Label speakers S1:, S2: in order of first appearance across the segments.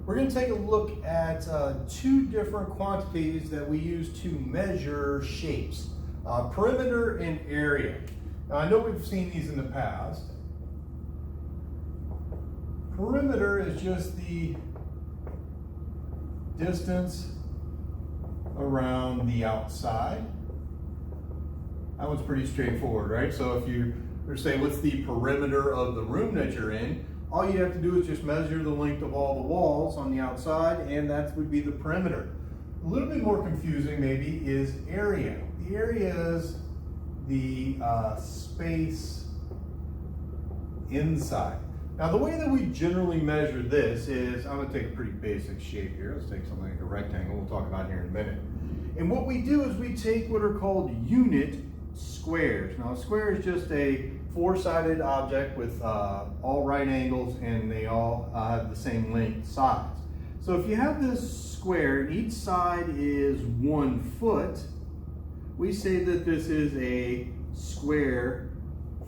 S1: We're going to take a look at two different quantities that we use to measure shapes, perimeter and area. Now, I know we've seen these in the past. Perimeter is just the distance around the outside. That one's pretty straightforward, right? So if you say, what's the perimeter of the room that you're in? All you have to do is just measure the length of all the walls on the outside, and that would be the perimeter. A little bit more confusing maybe is area. The area is the space inside. Now the way that we generally measure this is, I'm going to take a pretty basic shape here. Let's take something like a rectangle. We'll talk about it here in a minute. And what we do is we take what are called unit squares. Now a square is just a four-sided object with all right angles, and they all have the same length size. So if you have this square and each side is 1 foot, we say that this is a square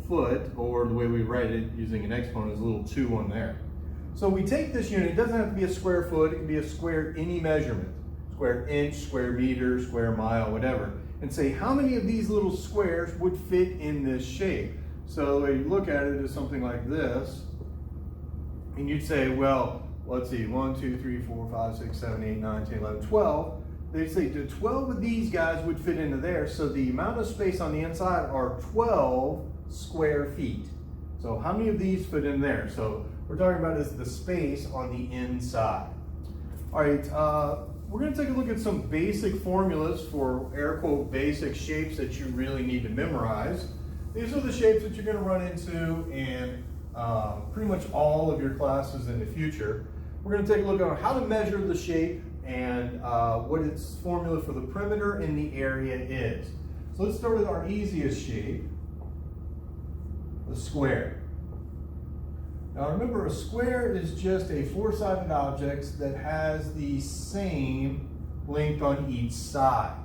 S1: foot, or the way we write it using an exponent is a little 2 on there. So we take this unit, it doesn't have to be a square foot, it can be a square any measurement, square inch, square meter, square mile, whatever, and say how many of these little squares would fit in this shape. So you look at it as something like this, and you'd say, well, let's see, 1, 2, 3, 4, 5, 6, 7, 8, 9, 10, 11, 12. They say 12 of these guys would fit into there, so the amount of space on the inside are 12 square feet. So how many of these fit in there? So we're talking about is the space on the inside. All right, we're going to take a look at some basic formulas for air quote basic shapes that you really need to memorize. These are the shapes that you're going to run into in pretty much all of your classes in the future. We're going to take a look at how to measure the shape and what its formula for the perimeter and the area is. So let's start with our easiest shape, the square. Now remember, a square is just a four-sided object that has the same length on each side.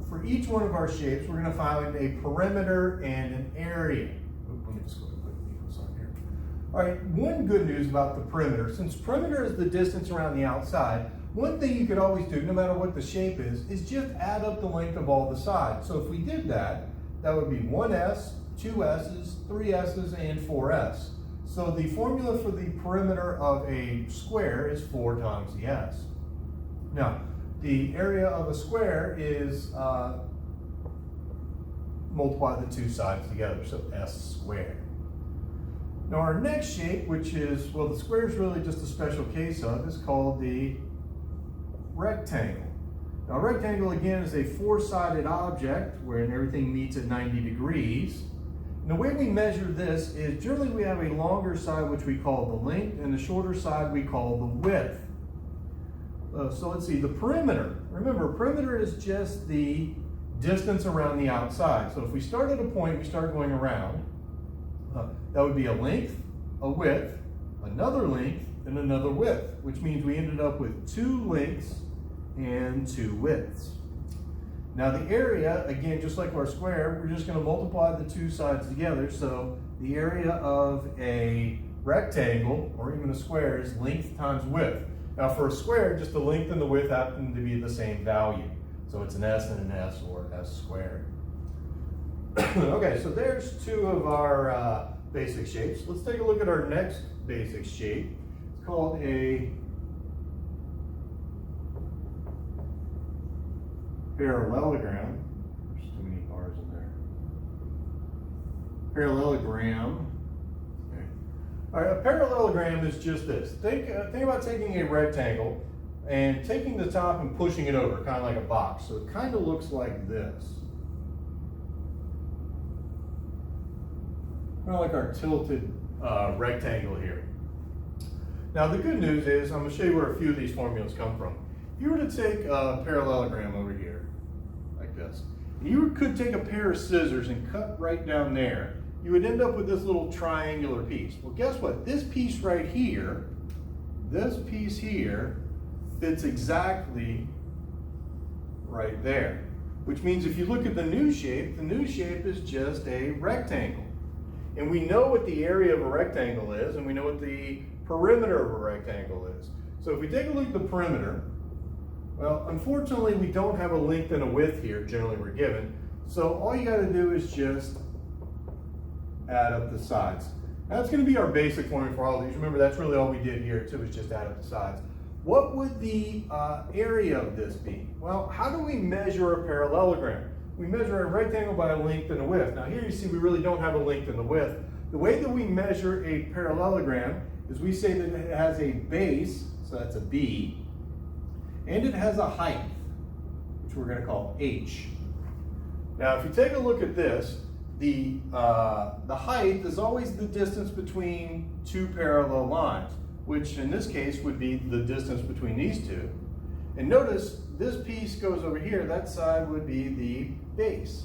S1: For each one of our shapes, we're going to find a perimeter and an area. Let me just go ahead and put equals on here. All right, one good news about the perimeter, since perimeter is the distance around the outside, one thing you could always do, no matter what the shape is just add up the length of all the sides. So if we did that, that would be 1s, 2s's, 3s's, and 4s. So the formula for the perimeter of a square is 4 times the s. Now, the area of a square is multiply the two sides together, so s squared. Now our next shape, which is, well, the square is really just a special case of, is called the rectangle. Now a rectangle, again, is a four-sided object where everything meets at 90 degrees. And the way we measure this is generally we have a longer side, which we call the length, and the shorter side we call the width. So let's see, the perimeter. Remember, perimeter is just the distance around the outside. So if we start at a point, we start going around, that would be a length, a width, another length, and another width, which means we ended up with 2 lengths and 2 widths. Now the area, again, just like our square, we're just going to multiply the two sides together. So the area of a rectangle, or even a square, is length times width. Now for a square, just the length and the width happen to be the same value. So it's an s and an s, or s squared. Okay, so there's 2 of our basic shapes. Let's take a look at our next basic shape. It's called a parallelogram. There's too many R's in there. Parallelogram. Okay. All right, a parallelogram is just this. Think about taking a rectangle and taking the top and pushing it over, kind of like a box. So it kind of looks like this. Kind of like our tilted rectangle here. Now the good news is, I'm going to show you where a few of these formulas come from. If you were to take a parallelogram over here, like this, you could take a pair of scissors and cut right down there, you would end up with this little triangular piece. Well, guess what? This piece right here, this piece here, fits exactly right there. Which means if you look at the new shape is just a rectangle. And we know what the area of a rectangle is, and we know what the perimeter of a rectangle is. So if we take a look at the perimeter, well, unfortunately, we don't have a length and a width here, generally we're given. So all you gotta do is just add up the sides. Now that's gonna be our basic formula for all of these. Remember, that's really all we did here too, is just add up the sides. What would the area of this be? Well, how do we measure a parallelogram? We measure a rectangle by a length and a width. Now here you see we really don't have a length and a width. The way that we measure a parallelogram is we say that it has a base, so that's a B, and it has a height, which we're going to call H. Now if you take a look at this, the height is always the distance between two parallel lines, which in this case would be the distance between these two. And notice this piece goes over here, that side would be the base.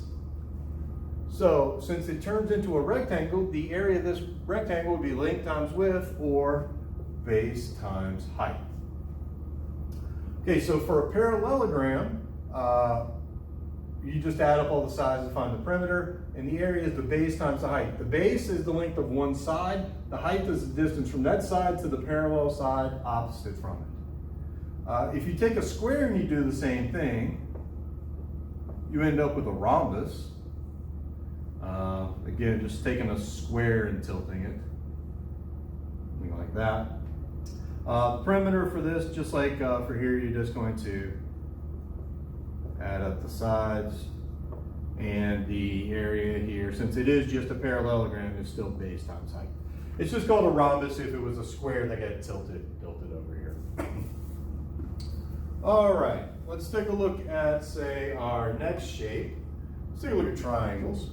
S1: So since it turns into a rectangle, the area of this rectangle would be length times width, or base times height. Okay, so for a parallelogram, you just add up all the sides to find the perimeter, and the area is the base times the height. The base is the length of one side, the height is the distance from that side to the parallel side opposite from it. If you take a square and you do the same thing, you end up with a rhombus. Again, just taking a square and tilting it, something like that. Perimeter for this, just like for here, you're just going to add up the sides, and the area here, since it is just a parallelogram, is still base times height. It's just called a rhombus if it was a square that got tilted over here. All right, let's take a look at, say, our next shape. Let's take a look at triangles.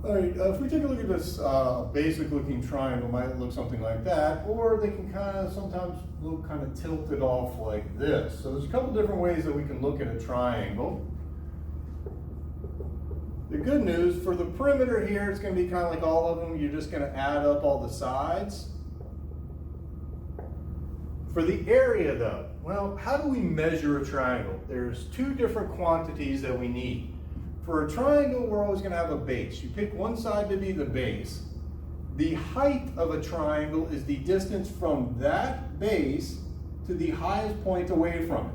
S1: All right, if we take a look at this basic looking triangle, it might look something like that, or they can kind of sometimes look kind of tilted off like this. So there's a couple different ways that we can look at a triangle. The good news, for the perimeter here, it's going to be kind of like all of them. You're just going to add up all the sides. For the area though, well, how do we measure a triangle? There's two different quantities that we need. For a triangle, we're always going to have a base. You pick one side to be the base. The height of a triangle is the distance from that base to the highest point away from it.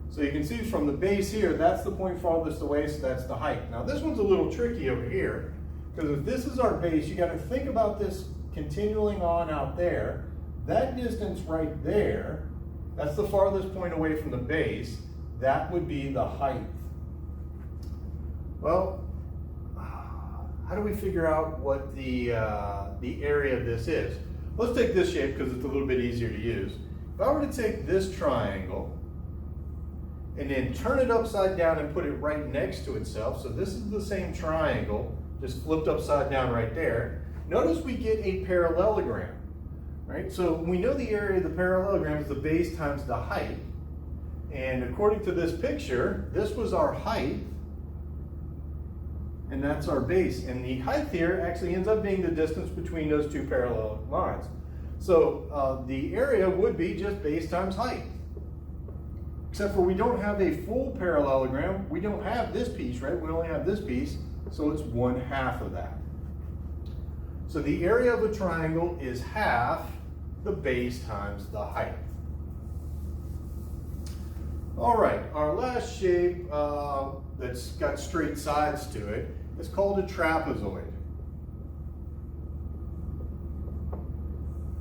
S1: So you can see from the base here, that's the point farthest away, so that's the height. Now this one's a little tricky over here, because if this is our base, you got to think about this continuing on out there. That distance right there, that's the farthest point away from the base. That would be the height. Well, how do we figure out what the area of this is? Let's take this shape because it's a little bit easier to use. If I were to take this triangle and then turn it upside down and put it right next to itself, so this is the same triangle, just flipped upside down right there, notice we get a parallelogram, right? So we know the area of the parallelogram is the base times the height, and according to this picture, this was our height, and that's our base. And the height here actually ends up being the distance between those two parallel lines. So the area would be just base times height. Except for we don't have a full parallelogram. We don't have this piece, right? We only have this piece, so it's 1/2 of that. So the area of a triangle is half the base times the height. All right, our last shape that's got straight sides to it is called a trapezoid.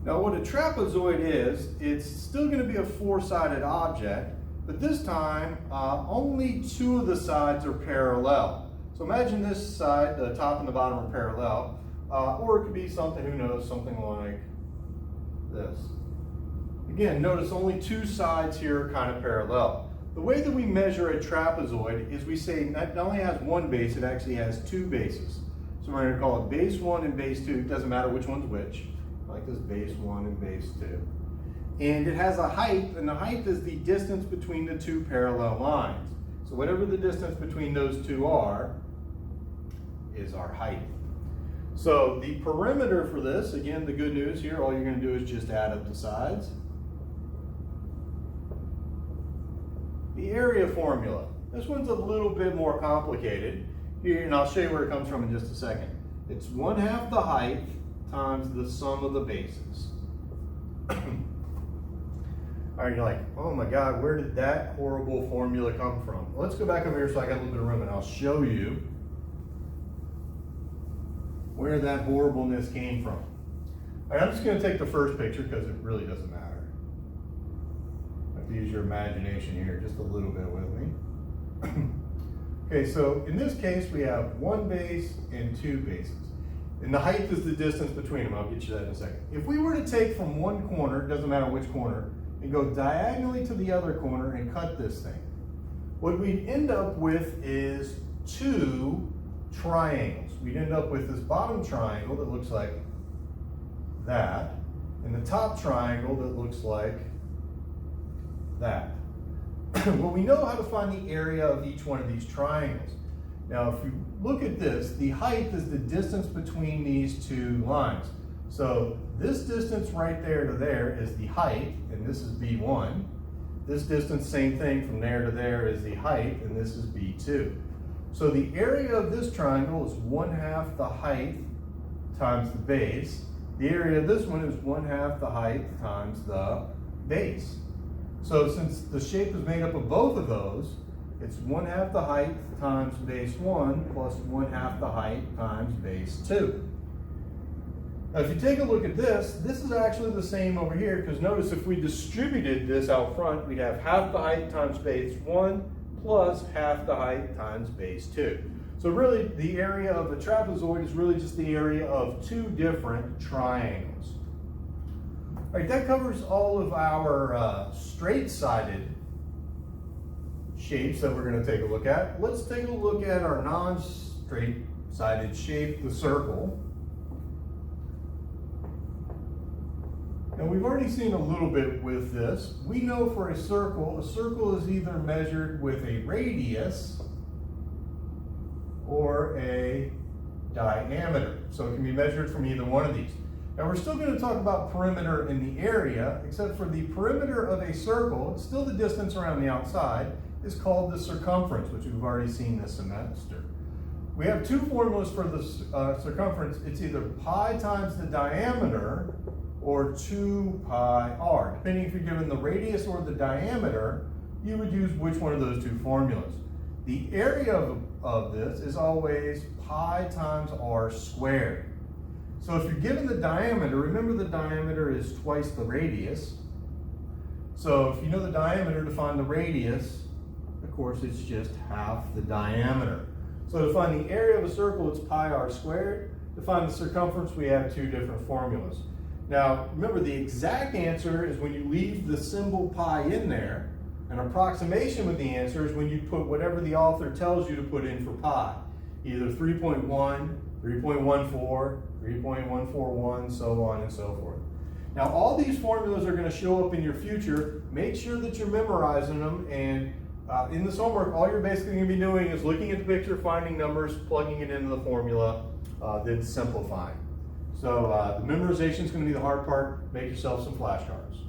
S1: Now what a trapezoid is, it's still going to be a four-sided object, but this time only two of the sides are parallel. So imagine this side, the top and the bottom are parallel, or it could be something, who knows, something like this. Again, notice only two sides here are kind of parallel. The way that we measure a trapezoid is we say not only has one base, it actually has two bases. So we're going to call it base 1 and base 2. It doesn't matter which one's which. Like this, base 1 and base 2. And it has a height, and the height is the distance between the two parallel lines. So whatever the distance between those two are, is our height. So the perimeter for this, again, the good news here, all you're going to do is just add up the sides. The area formula. This one's a little bit more complicated. Here, and I'll show you where it comes from in just a second. It's 1/2 the height times the sum of the bases. All right, you're like, oh my God, where did that horrible formula come from? Well, let's go back over here so I got a little bit of room and I'll show you where that horribleness came from. All right, I'm just gonna take the first picture because it really doesn't matter. I have to use your imagination here just a little bit with me. Okay, so in this case, we have one base and two bases. And the height is the distance between them. I'll get you that in a second. If we were to take from one corner, doesn't matter which corner, and go diagonally to the other corner and cut this thing, what we'd end up with is two triangles. We'd end up with this bottom triangle that looks like that, and the top triangle that looks like that. Well, we know how to find the area of each one of these triangles. Now, if you look at this, the height is the distance between these two lines. So this distance right there to there is the height, and this is B1. This distance, same thing, from there to there is the height, and this is B2. So the area of this triangle is 1/2 the height times the base. The area of this one is 1/2 the height times the base. So since the shape is made up of both of those, it's 1/2 the height times base 1 plus 1/2 the height times base 2. Now if you take a look at this is actually the same over here, because notice if we distributed this out front, we'd have 1/2 the height times base 1 plus 1/2 the height times base 2. So really the area of a trapezoid is really just the area of two different triangles. All right, that covers all of our straight-sided shapes that we're going to take a look at. Let's take a look at our non-straight-sided shape, the circle. Now we've already seen a little bit with this. We know for a circle is either measured with a radius or a diameter. So it can be measured from either one of these. Now we're still going to talk about perimeter in the area, except for the perimeter of a circle, it's still the distance around the outside, is called the circumference, which we've already seen this semester. We have two formulas for the circumference. It's either pi times the diameter or 2 pi r. Depending if you're given the radius or the diameter, you would use which one of those two formulas. The area of this is always pi times r squared. So if you're given the diameter, remember the diameter is twice the radius. So if you know the diameter, to find the radius, of course, it's just half the diameter. So to find the area of a circle, it's pi r squared. To find the circumference, we have two different formulas. Now, remember the exact answer is when you leave the symbol pi in there. An approximation with the answer is when you put whatever the author tells you to put in for pi. Either 3.1, 3.14, 3.141, so on and so forth. Now all these formulas are going to show up in your future. Make sure that you're memorizing them, and in this homework all you're basically going to be doing is looking at the picture, finding numbers, plugging it into the formula, then simplifying. So the memorization is going to be the hard part. Make yourself some flashcards.